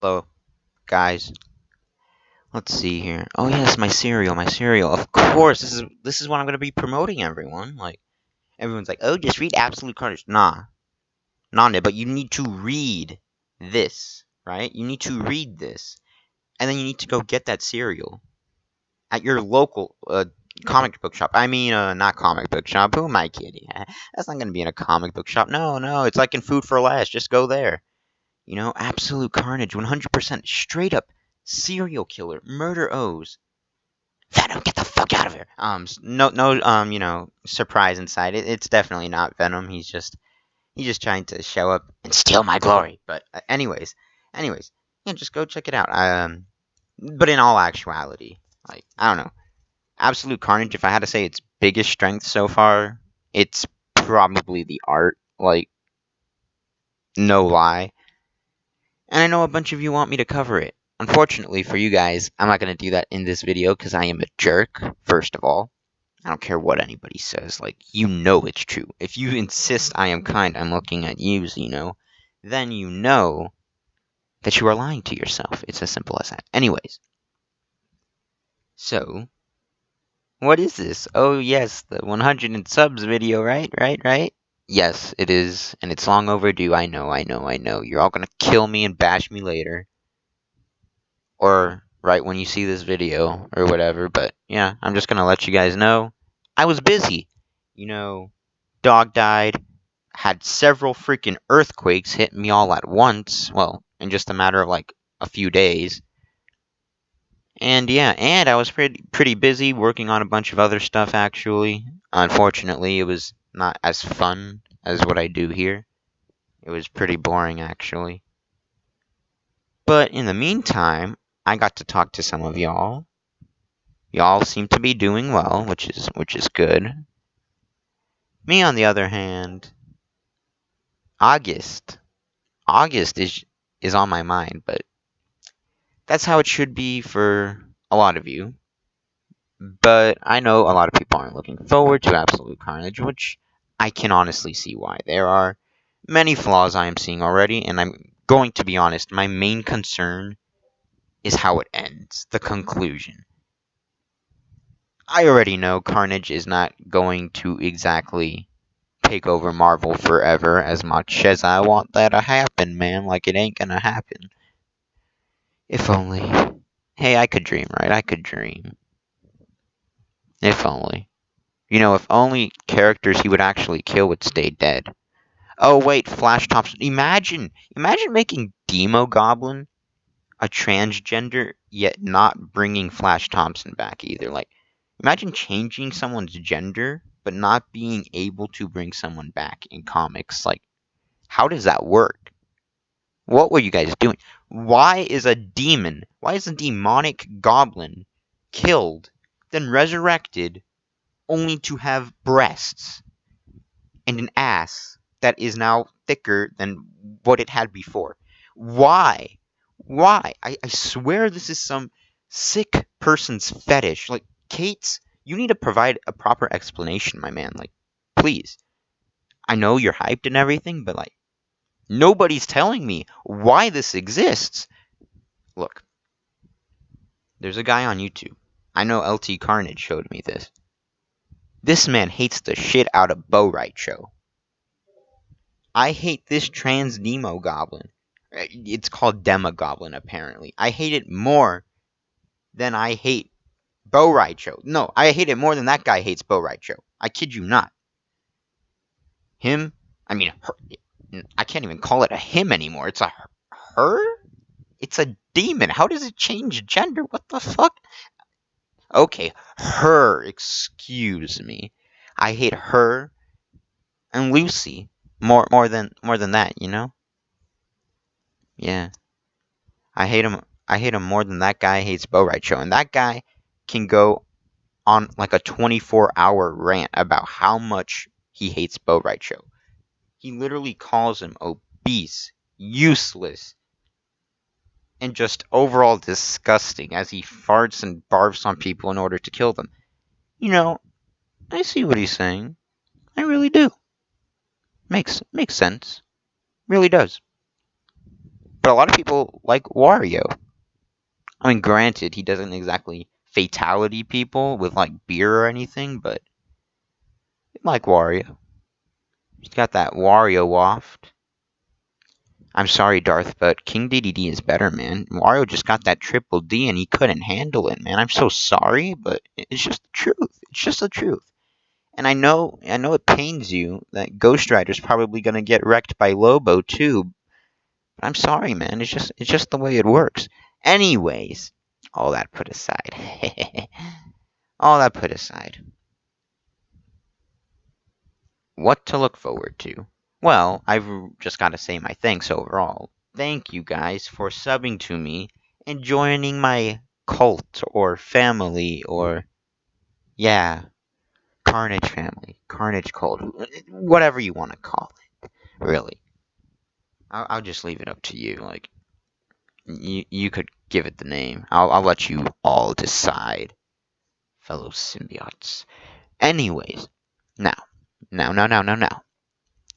Hello, guys. Let's see here. Oh yes, my cereal, my cereal. Of course, this is what I'm gonna be promoting everyone. Like everyone's like, oh, just read Absolute Carnage. Nah, not but you need to read this, right? You need to read this, and then you need to go get that cereal at your local comic book shop. I mean, not comic book shop. Who am I kidding? That's not gonna be in a comic book shop. No, no, it's like in Food for Less. Just go there. Absolute Carnage, 100% straight up serial killer, murder O's. Venom, get the fuck out of here. No, surprise inside it. It's definitely not Venom. He's just trying to show up and steal my glory. But anyways, yeah, just go check it out. But in all actuality, like I don't know, Absolute Carnage. If I had to say its biggest strength so far, it's probably the art. Like no lie. And I know a bunch of you want me to cover it. Unfortunately for you guys, I'm not going to do that in this video because I am a jerk, first of all. I don't care what anybody says, like, you know it's true. If you insist I am kind, I'm looking at you, Zeno, then you know that you are lying to yourself. It's as simple as that. Anyways, so, what is this? Oh yes, the 100 and subs video, right? Yes, it is, and it's long overdue. I know. You're all gonna kill me and bash me later. Or right when you see this video or whatever, but yeah, I'm just gonna let you guys know I was busy. Dog died, had several freaking earthquakes hit me all at once, well, in just a matter of like a few days. And yeah, and I was pretty busy working on a bunch of other stuff actually. Unfortunately, it was not as fun as what I do here. It was pretty boring actually. But in the meantime, I got to talk to some of y'all. Y'all seem to be doing well, which is good. Me, on the other hand, August. August is on my mind, but that's how it should be for a lot of you. But I know a lot of people aren't looking forward to Absolute Carnage, which I can honestly see why. There are many flaws I am seeing already, and I'm going to be honest, my main concern is how it ends, the conclusion. I already know Carnage is not going to exactly take over Marvel forever as much as I want that to happen, man. Like, it ain't gonna happen. If only. Hey, I could dream, right? I could dream. If only. If only characters he would actually kill would stay dead. Oh, wait, Flash Thompson. Imagine making Demo Goblin a transgender, yet not bringing Flash Thompson back either. Like, imagine changing someone's gender, but not being able to bring someone back in comics. Like, how does that work? What were you guys doing? Why is a demonic goblin killed, then resurrected, only to have breasts and an ass that is now thicker than what it had before? Why? Why? I swear this is some sick person's fetish. Like, Kate's, you need to provide a proper explanation, my man. Like, please. I know you're hyped and everything, but, like, nobody's telling me why this exists. Look, there's a guy on YouTube. I know LT Carnage showed me this. This man hates the shit out of Bo Right Show. I hate this trans Nemo goblin. It's called Demogoblin, apparently. I hate it more than I hate Bo Right Show. No, I hate it more than that guy hates Bo Right Show. I kid you not. Him, I mean, her, I can't even call it a him anymore. It's a her? It's a demon. How does it change gender? What the fuck? Okay, her, excuse me. I hate her and Lucy more than that, you know? Yeah. I hate him. I hate him more than that guy hates Bo Right Show. And that guy can go on like a 24-hour rant about how much he hates Bo Right Show. He literally calls him obese, useless, and just overall disgusting as he farts and barfs on people in order to kill them. I see what he's saying. I really do. Makes sense. Really does. But a lot of people like Wario. I mean, granted, he doesn't exactly fatality people with like beer or anything, but I like Wario. He's got that Wario waft. I'm sorry, Darth, but King DDD is better, man. Wario just got that triple D and he couldn't handle it, man. I'm so sorry, but it's just the truth. It's just the truth. And I know it pains you that Ghost Rider's probably gonna get wrecked by Lobo too. But I'm sorry, man. It's just the way it works. Anyways, all that put aside. All that put aside. What to look forward to? Well, I've just got to say my thanks overall. Thank you guys for subbing to me and joining my cult or family or, yeah, Carnage family, Carnage cult, whatever you want to call it, really. I'll just leave it up to you. Like, you could give it the name. I'll let you all decide, fellow symbiotes. Anyways, now, now.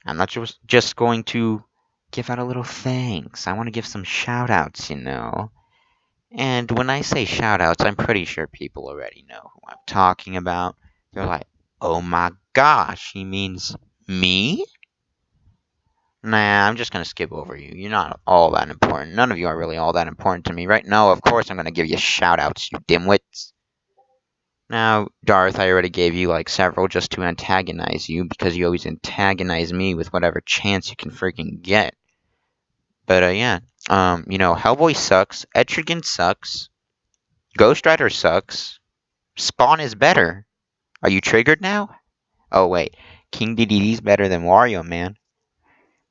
I'm not just going to give out a little thanks. I want to give some shout outs. And when I say shout outs, I'm pretty sure people already know who I'm talking about. They're like, oh my gosh, he means me? Nah, I'm just gonna skip over you. You're not all that important. None of you are really all that important to me. Right now, of course, I'm gonna give you shout outs, you dimwits. Now, Darth, I already gave you like several just to antagonize you because you always antagonize me with whatever chance you can freaking get. But yeah, Hellboy sucks, Etrigan sucks, Ghost Rider sucks, Spawn is better. Are you triggered now? Oh wait, King DDD's better than Wario, man.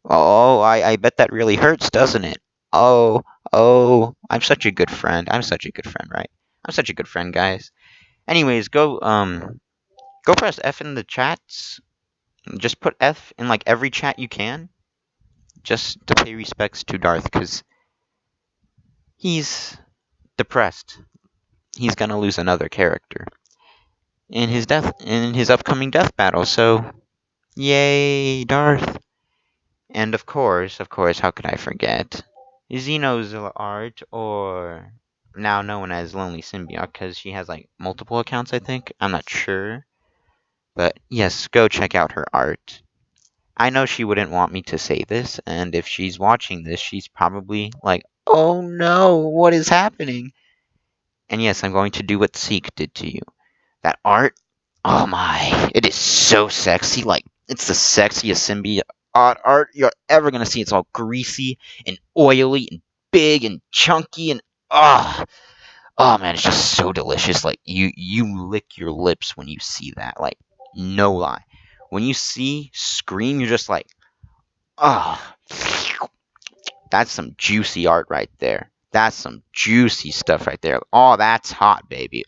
Oh, I bet that really hurts, doesn't it? Oh, oh, I'm such a good friend. I'm such a good friend, right? I'm such a good friend, guys. Anyways, go press F in the chats. Just put F in like every chat you can, just to pay respects to Darth, cause he's depressed. He's gonna lose another character in his upcoming death battle. So, yay, Darth! And of course, how could I forget Xeno's art, or now known as Lonely Symbiote, because she has like multiple accounts. I think I'm not sure, but yes, go check out her art. I know she wouldn't want me to say this, and if she's watching this, she's probably like, "Oh no, what is happening?" And yes, I'm going to do what Seek did to you. That art, oh my, it is so sexy. Like, it's the sexiest symbiote art you're ever gonna see. It's all greasy and oily and big and chunky and oh man, it's just so delicious. Like you lick your lips when you see that. Like, no lie. When you see Scream, you're just like, ah, that's some juicy art right there. That's some juicy stuff right there. Oh, that's hot, baby.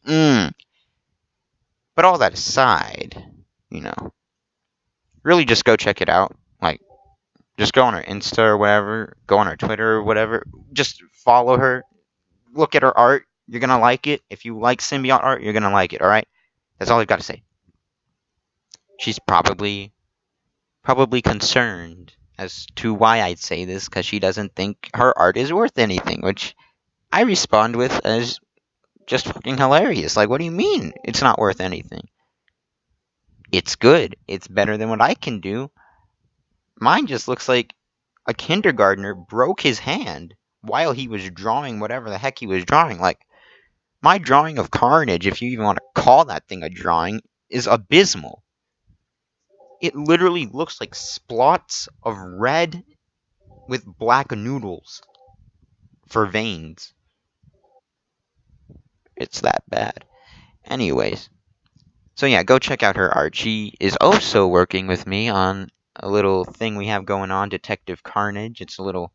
But all that aside, you know, really just go check it out. Like, just go on her Insta or whatever, go on her Twitter or whatever. Just follow her, look at her art. You're gonna like it. If you like symbiote art, you're gonna like it. All right, that's all I've got to say. She's probably concerned as to why I'd say this because she doesn't think her art is worth anything, which I respond with as just fucking hilarious. Like, what do you mean it's not worth anything? It's good. It's better than what I can do. Mine just looks like a kindergartner broke his hand while he was drawing whatever the heck he was drawing. Like, my drawing of Carnage, if you even want to call that thing a drawing, is abysmal. It literally looks like splots of red with black noodles for veins. It's that bad. Anyways, so yeah, go check out her art. She is also working with me on a little thing we have going on, Detective Carnage. It's a little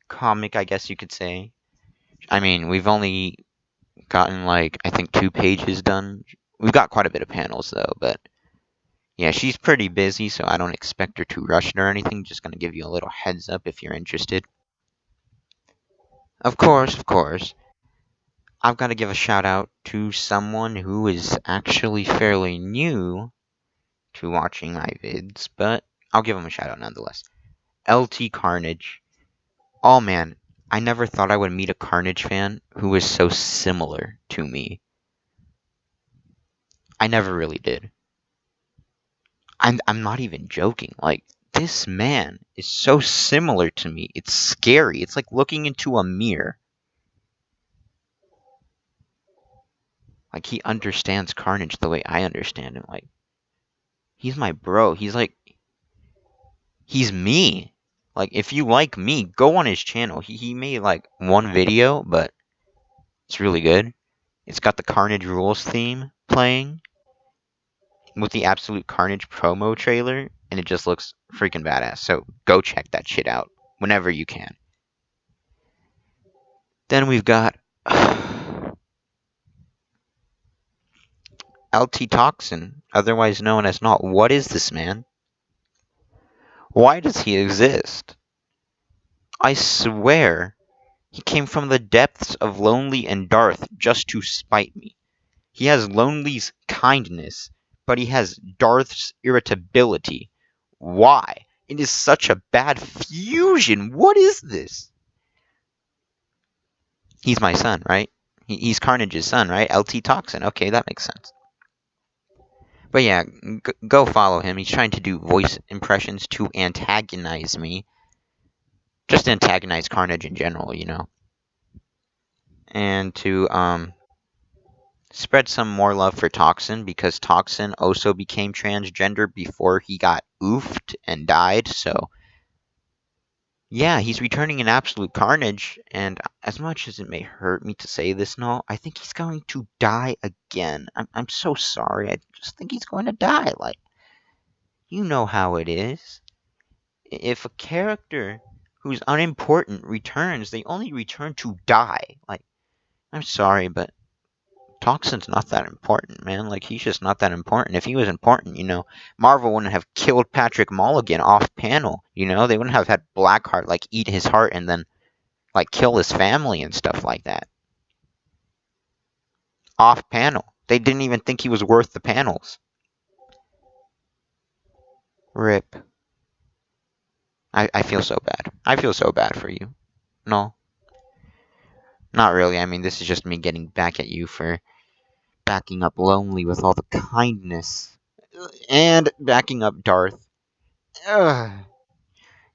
comic, I guess you could say. I mean, we've only gotten like I think 2 pages done. We've got quite a bit of panels though, but yeah, she's pretty busy, so I don't expect her to rush it or anything. Just gonna give you a little heads up if you're interested. Of course, I've got to give a shout out to someone who is actually fairly new to watching my vids, but I'll give him a shout out nonetheless. LT Carnage. Oh man, I never thought I would meet a Carnage fan who was so similar to me. I never really did. I'm not even joking. Like, this man is so similar to me. It's scary. It's like looking into a mirror. Like, he understands Carnage the way I understand him. Like, he's my bro. He's me. Like, if you like me, go on his channel. He made like one video, but it's really good. It's got the Carnage Rules theme playing with the Absolute Carnage promo trailer, and it just looks freaking badass. So go check that shit out whenever you can. Then we've got LT Toxin, otherwise known as Not. What is this man? Why does he exist? I swear he came from the depths of Lonely and Darth just to spite me. He has Lonely's kindness, but he has Darth's irritability. Why? It is such a bad fusion. What is this? He's my son, right? He's Carnage's son, right? LT Toxin. Okay, that makes sense. But yeah, go follow him. He's trying to do voice impressions to antagonize me. Just antagonize Carnage in general, you know. And to spread some more love for Toxin, because Toxin also became transgender before he got oofed and died, so yeah, he's returning in Absolute Carnage, and as much as it may hurt me to say this, no, I think he's going to die again. I'm so sorry. I just think he's going to die. Like, you know how it is. If a character who's unimportant returns, they only return to die. Like, I'm sorry, but Toxin's not that important, man. Like, he's just not that important. If he was important, you know, Marvel wouldn't have killed Patrick Mulligan off panel, you know? They wouldn't have had Blackheart, like, eat his heart and then, like, kill his family and stuff like that. Off panel. They didn't even think he was worth the panels. Rip. I feel so bad. I feel so bad for you. No. Not really. I mean, this is just me getting back at you for backing up Lonely with all the kindness. And backing up Darth. Ugh.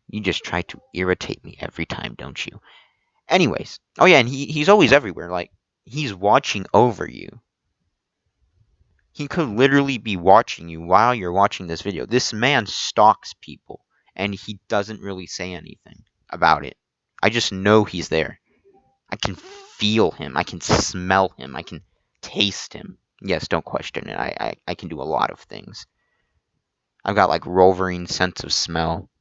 You just try to irritate me every time, don't you? Anyways. Oh yeah, and he's always everywhere. Like, he's watching over you. He could literally be watching you while you're watching this video. This man stalks people, and he doesn't really say anything about it. I just know he's there. I can feel him. I can smell him. I can taste him. Yes, don't question it. I can do a lot of things. I've got like Wolverine sense of smell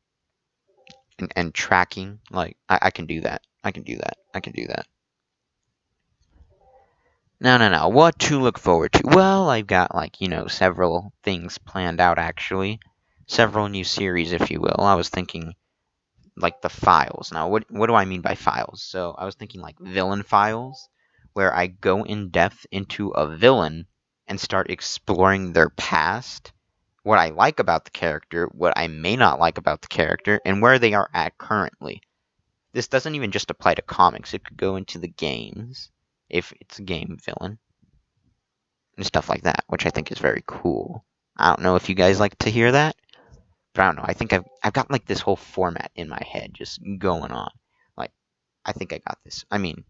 and tracking. Like, I can do that. I can do that. I can do that. No. What to look forward to? Well, I've got, like, you know, several things planned out, actually. Several new series, if you will. I was thinking, like, the files. Now, what do I mean by files? So, I was thinking, like, villain files, where I go in depth into a villain and start exploring their past, what I like about the character, what I may not like about the character, and where they are at currently. This doesn't even just apply to comics. It could go into the games, if it's a game villain, and stuff like that, which I think is very cool. I don't know if you guys like to hear that, but I don't know. I think I've got like this whole format in my head just going on. Like, I think I got this. I mean,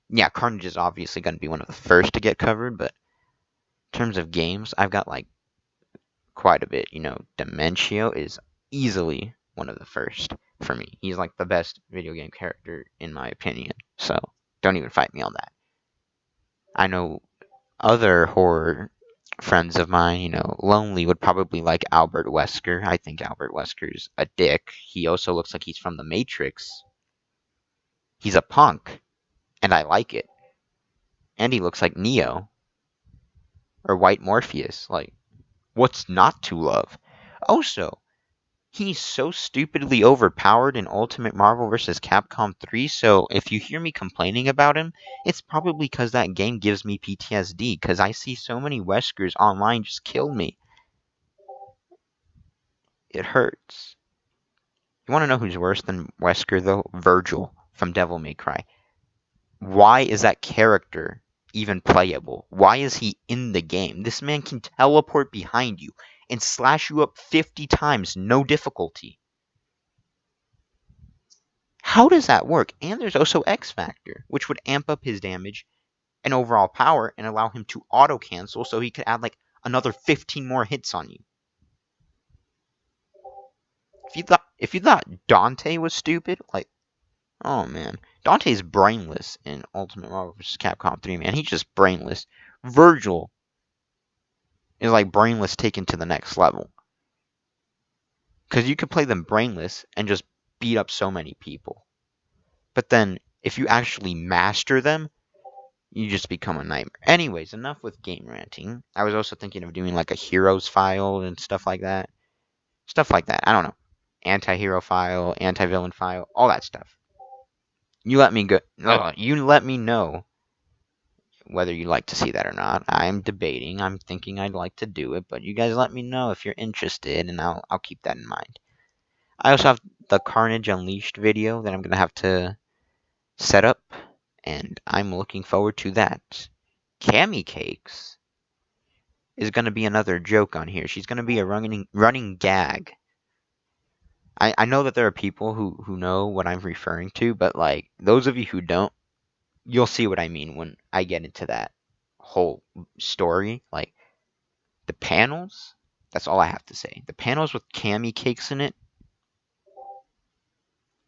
yeah, Carnage is obviously going to be one of the first to get covered, but in terms of games, I've got like quite a bit. You know, Dementio is easily one of the first for me. He's like the best video game character in my opinion. So don't even fight me on that. I know other horror friends of mine, you know, Lonely would probably like Albert Wesker. I think Albert Wesker's a dick. He also looks like he's from the Matrix. He's a punk, and I like it. And he looks like Neo or White Morpheus. Like, what's not to love? Also, he's so stupidly overpowered in Ultimate Marvel vs. Capcom 3, so if you hear me complaining about him, it's probably because that game gives me PTSD, because I see so many Weskers online just kill me. It hurts. You want to know who's worse than Wesker, though? Virgil. from Devil May Cry. Why is that character even playable? Why is he in the game? This man can teleport behind you and slash you up 50 times, no difficulty. How does that work? And there's also X Factor, which would amp up his damage and overall power and allow him to auto cancel so he could add like another 15 more hits on you. If you thought Dante was stupid, like, oh man, Dante's brainless in Ultimate Marvel vs. Capcom 3, man. He's just brainless. Virgil is like brainless taken to the next level. Because you could play them brainless and just beat up so many people. But then, if you actually master them, you just become a nightmare. Anyways, enough with game ranting. I was also thinking of doing like a heroes file and stuff like that. Stuff like that. I don't know. Anti-hero file, anti-villain file, all that stuff. You let me go. You let me know whether you'd like to see that or not. I'm debating. I'm thinking I'd like to do it, but you guys let me know if you're interested, and I'll keep that in mind. I also have the Carnage Unleashed video that I'm gonna have to set up, and I'm looking forward to that. Cammy Cakes is gonna be another joke on here. She's gonna be a running gag. I know that there are people who know what I'm referring to, but like those of you who don't, you'll see what I mean when I get into that whole story. Like the panels, that's all I have to say. The panels with Cammy Cakes in it,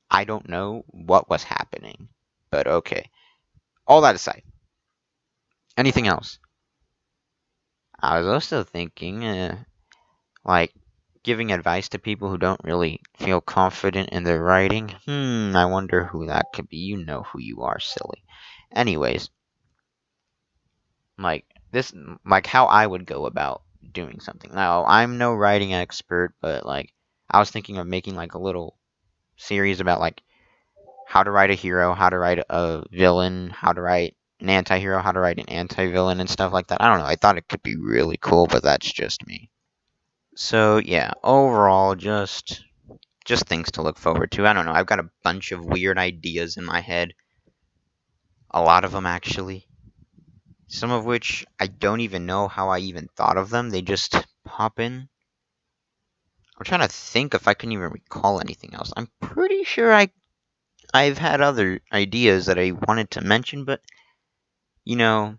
I don't know what was happening, but okay. All that aside, anything else? I was also thinking, like giving advice to people who don't really feel confident in their writing. I wonder who that could be. You know who you are, silly. Anyways, like this, like how I would go about doing something. Now, I'm no writing expert, but like I was thinking of making like a little series about like how to write a hero, how to write a villain, how to write an anti-hero, how to write an anti-villain and stuff like that. I don't know. I thought it could be really cool, but that's just me. So, yeah, overall just things to look forward to. I don't know. I've got a bunch of weird ideas in my head. A lot of them actually. Some of which I don't even know how I even thought of them. They just pop in. I'm trying to think if I can even recall anything else. I'm pretty sure I've had other ideas that I wanted to mention, but you know,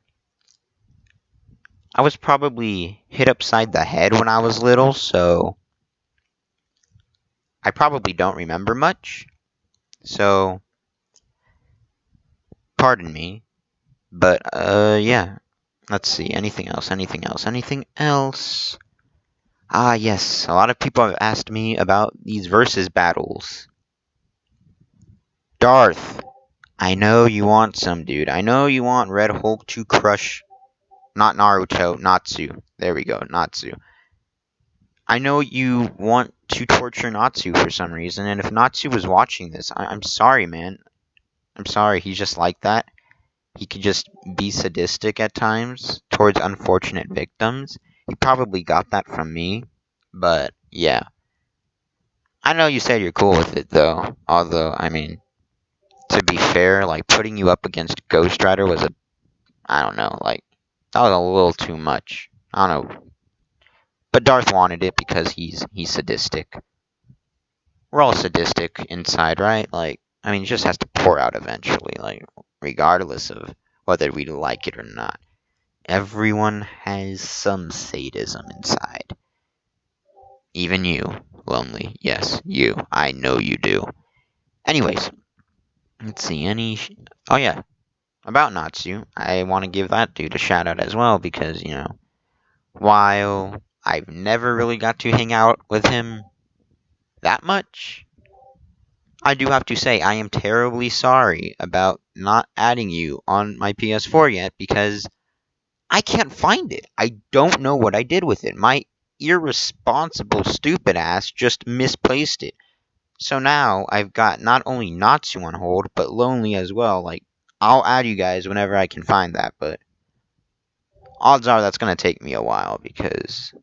I was probably hit upside the head when I was little, so I probably don't remember much. So pardon me. But yeah. Let's see. Anything else? Anything else? Anything else? Ah, yes. A lot of people have asked me about these versus battles. Darth, I know you want some, dude. I know you want Red Hulk to crush, not Naruto, Natsu. There we go, Natsu. I know you want to torture Natsu for some reason, and if Natsu was watching this, I'm sorry, man. I'm sorry, he's just like that. He could just be sadistic at times towards unfortunate victims. He probably got that from me, but yeah. I know you said you're cool with it, though. Although, I mean, to be fair, like, putting you up against Ghost Rider was I don't know, like, that was a little too much. I don't know. But Darth wanted it because he's sadistic. We're all sadistic inside, right? Like, I mean, it just has to pour out eventually, like, regardless of whether we like it or not. Everyone has some sadism inside. Even you, Lonely. Yes, you. I know you do. Anyways, let's see, oh yeah, about Natsu, I want to give that dude a shout out as well because, while I've never really got to hang out with him that much, I do have to say I am terribly sorry about not adding you on my PS4 yet because I can't find it. I don't know what I did with it. My irresponsible, stupid ass just misplaced it. So now I've got not only Natsu on hold, but Lonely as well. Like, I'll add you guys whenever I can find that, but odds are that's gonna take me a while because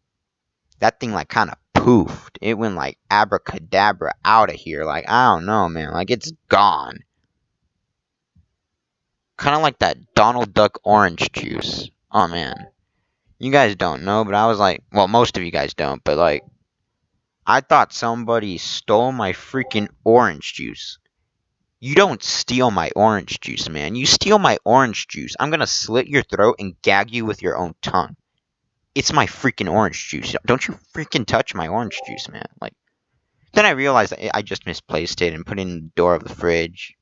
that thing, like, kind of poofed. It went, like, abracadabra out of here. Like, I don't know, man. Like, it's gone. Kind of like that Donald Duck orange juice. Oh man. You guys don't know, but I was like, well, most of you guys don't, but like, I thought somebody stole my freaking orange juice. You don't steal my orange juice, man. You steal my orange juice, I'm gonna slit your throat and gag you with your own tongue. It's my freaking orange juice. Don't you freaking touch my orange juice, man. Like, then I realized that I just misplaced it and put it in the door of the fridge.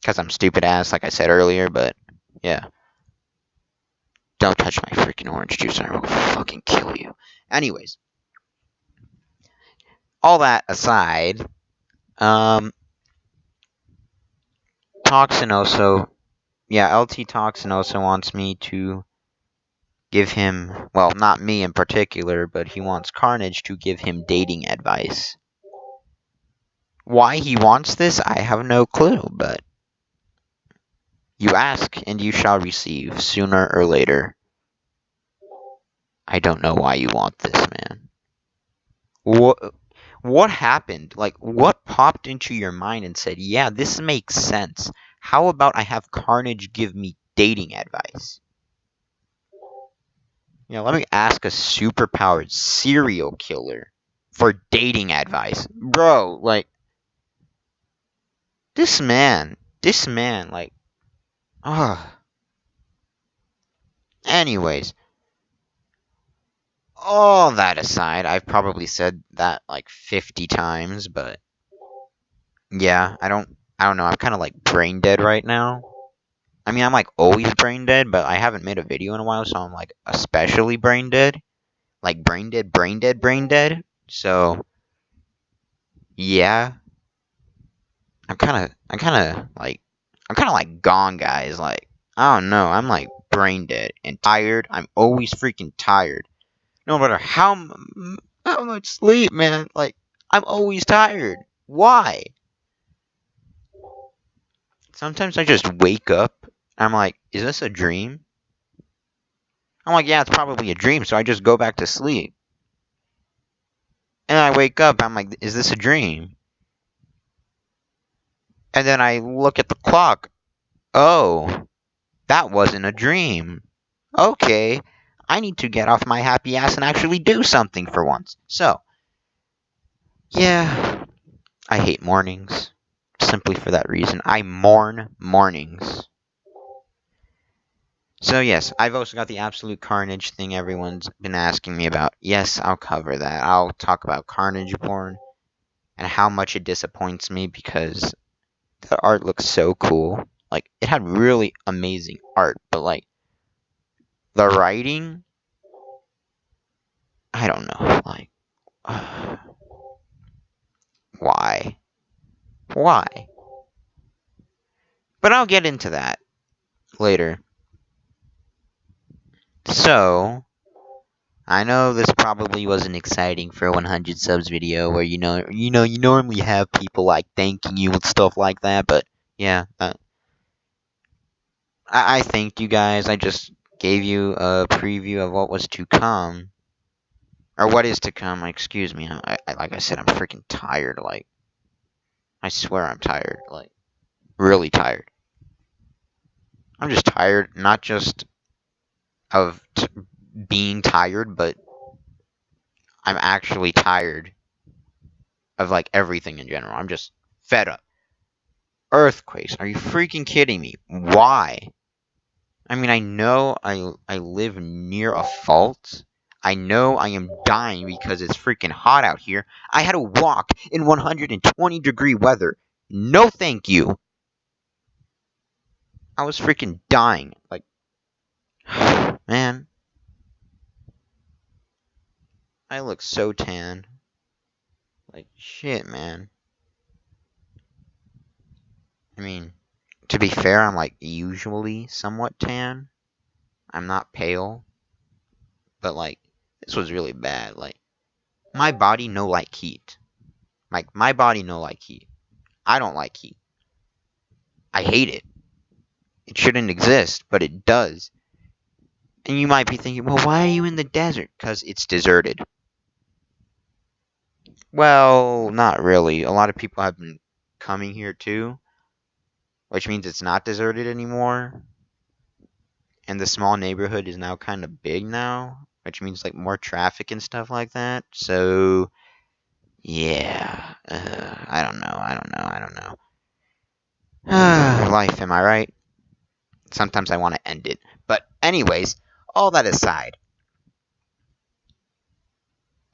Because I'm stupid ass, like I said earlier, but yeah. Don't touch my freaking orange juice or I will fucking kill you. Anyways, all that aside, Toxinoso, yeah, LT Toxinoso wants me to give him, well, not me in particular, but he wants Carnage to give him dating advice. Why he wants this, I have no clue, but you ask and you shall receive sooner or later. I don't know why you want this, man. What happened? Like, what popped into your mind and said, yeah, this makes sense? How about I have Carnage give me dating advice? You know, let me ask a superpowered serial killer for dating advice. Bro, like, this man, like, ugh. Anyways, all that aside, I've probably said that like 50 times, but yeah, I don't know. I'm kind of like brain dead right now. I mean, I'm like always brain dead, but I haven't made a video in a while, so I'm like especially brain dead. Like brain dead, brain dead, brain dead. So, yeah, I'm kind of like gone, guys. Like, I don't know. I'm like brain dead and tired. I'm always freaking tired. No matter how much sleep, man. Like, I'm always tired. Why? Sometimes I just wake up. I'm like, is this a dream? I'm like, yeah, it's probably a dream. So I just go back to sleep. And I wake up. I'm like, is this a dream? And then I look at the clock. Oh, that wasn't a dream. Okay, I need to get off my happy ass and actually do something for once. So, yeah, I hate mornings. Simply for that reason. I mourn mornings. So, yes, I've also got the absolute Carnage thing everyone's been asking me about. Yes, I'll cover that. I'll talk about Carnage Born and how much it disappoints me because the art looks so cool. Like, it had really amazing art, but, like, the writing, I don't know. Like, why? Why? But I'll get into that later. So, I know this probably wasn't exciting for a 100 subs video where you normally have people like thanking you and stuff like that, but yeah, I thanked you guys. I just gave you a preview of what was to come. Or what is to come, excuse me. Like I said, I'm freaking tired, like, I swear I'm tired, like, really tired. I'm just tired, not just of being tired, but I'm actually tired of, like, everything in general. I'm just fed up. Earthquakes, are you freaking kidding me? Why? I mean, I know I live near a fault. I know I am dying because it's freaking hot out here. I had to walk in 120-degree weather. No thank you. I was freaking dying. Like, man. I look so tan. Like, shit, man. I mean, to be fair, I'm, like, usually somewhat tan. I'm not pale. But, like, this was really bad. Like, my body no like heat. Like, my body no like heat. I don't like heat. I hate it. It shouldn't exist, but it does. And you might be thinking, well, why are you in the desert? Because it's deserted. Well, not really. A lot of people have been coming here too, which means it's not deserted anymore. and the small neighborhood is now kind of big now, which means like more traffic and stuff like that. So yeah, I don't know. I don't know. Life, am I right? Sometimes I want to end it. But anyways, all that aside,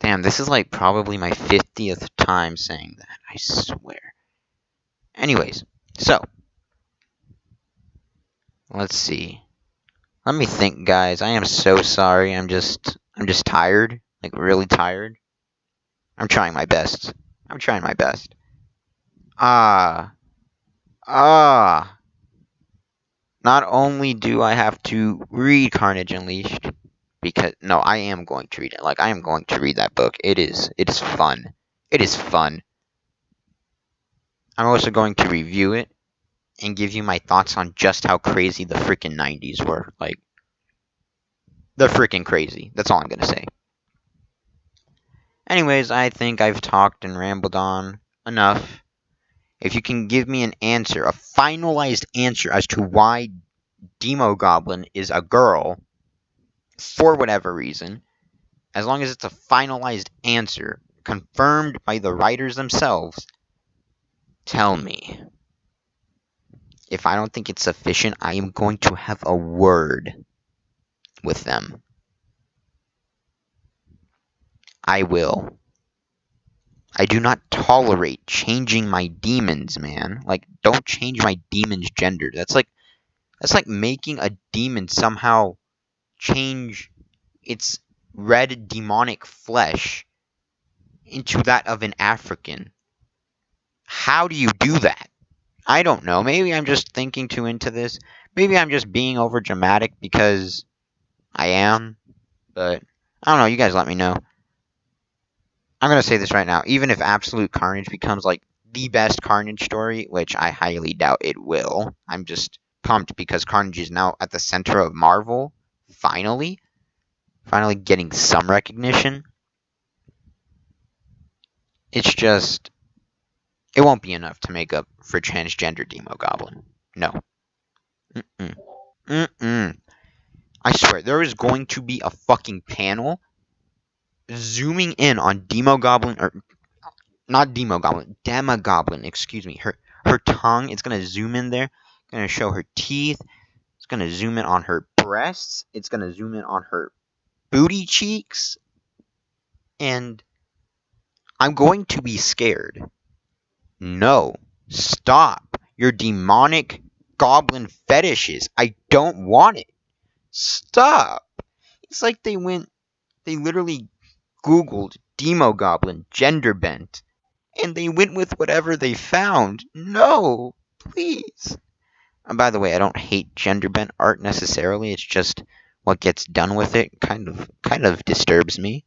damn, this is like probably my 50th time saying that. I swear. Anyways, so let's see. Let me think, guys. I am so sorry. I'm just tired, like really tired. I'm trying my best. I'm trying my best. Ah, ah. Not only do I have to read Carnage Unleashed, because no, I am going to read it. Like I am going to read that book. It is fun. It is fun. I'm also going to review it and give you my thoughts on just how crazy the freaking 90s were. Like they're freaking crazy. That's all I'm gonna say. Anyways, I think I've talked and rambled on enough. If you can give me an answer, a finalized answer as to why Demo Goblin is a girl, for whatever reason, as long as it's a finalized answer, confirmed by the writers themselves, tell me. If I don't think it's sufficient, I am going to have a word with them. I will. I do not tolerate changing my demons, man. Like, don't change my demon's gender. That's like making a demon somehow change its red demonic flesh into that of an African. How do you do that? I don't know. Maybe I'm just thinking too into this. Maybe I'm just being over dramatic because I am. But I don't know. You guys let me know. I'm going to say this right now. Even if Absolute Carnage becomes like the best Carnage story, which I highly doubt it will, I'm just pumped because Carnage is now at the center of Marvel. Finally. Finally getting some recognition. It's just, it won't be enough to make up for transgender Demo Goblin. No. Mm-mm. Mm-mm. I swear, there is going to be a fucking panel zooming in on Demo Goblin, or not Demo Goblin, Demogoblin, excuse me. Her tongue, it's gonna zoom in there, gonna show her teeth, it's gonna zoom in on her breasts, it's gonna zoom in on her booty cheeks, and I'm going to be scared. No, stop your demonic goblin fetishes. I don't want it. Stop. It's like they literally Googled Demo Goblin gender bent, and they went with whatever they found. No, please. And by the way, I don't hate gender bent art necessarily. It's just what gets done with it kind of disturbs me.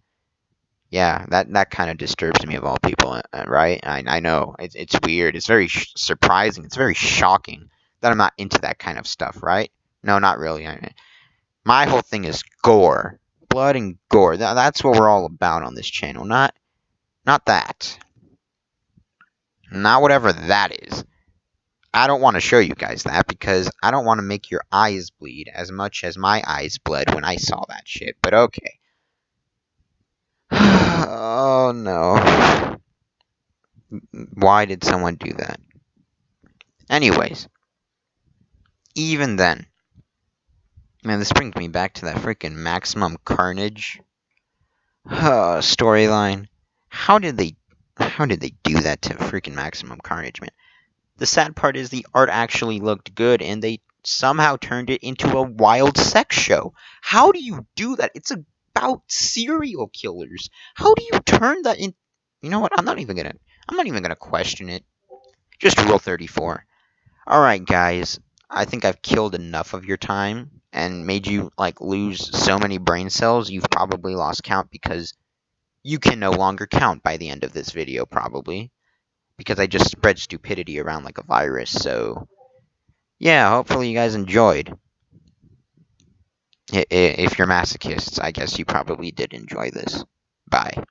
Yeah, that kind of disturbs me of all people, right? I know it's weird. It's very surprising. It's very shocking that I'm not into that kind of stuff, right? No, not really. My whole thing is gore, blood and gore. That's what we're all about on this channel. Not that. Not whatever that is. I don't want to show you guys that because I don't want to make your eyes bleed as much as my eyes bled when I saw that shit. But okay. Oh no. Why did someone do that? Anyways, even then, man, this brings me back to that freaking Maximum Carnage storyline. How did they do that to freaking Maximum Carnage, man? The sad part is the art actually looked good, and they somehow turned it into a wild sex show. How do you do that? It's about serial killers. How do you turn that in? You know what? I'm not even gonna question it. Just Rule 34. All right, guys. I think I've killed enough of your time and made you like lose so many brain cells. You've probably lost count because you can no longer count by the end of this video, probably. Because I just spread stupidity around like a virus, so yeah, hopefully you guys enjoyed. If you're masochists, I guess you probably did enjoy this. Bye.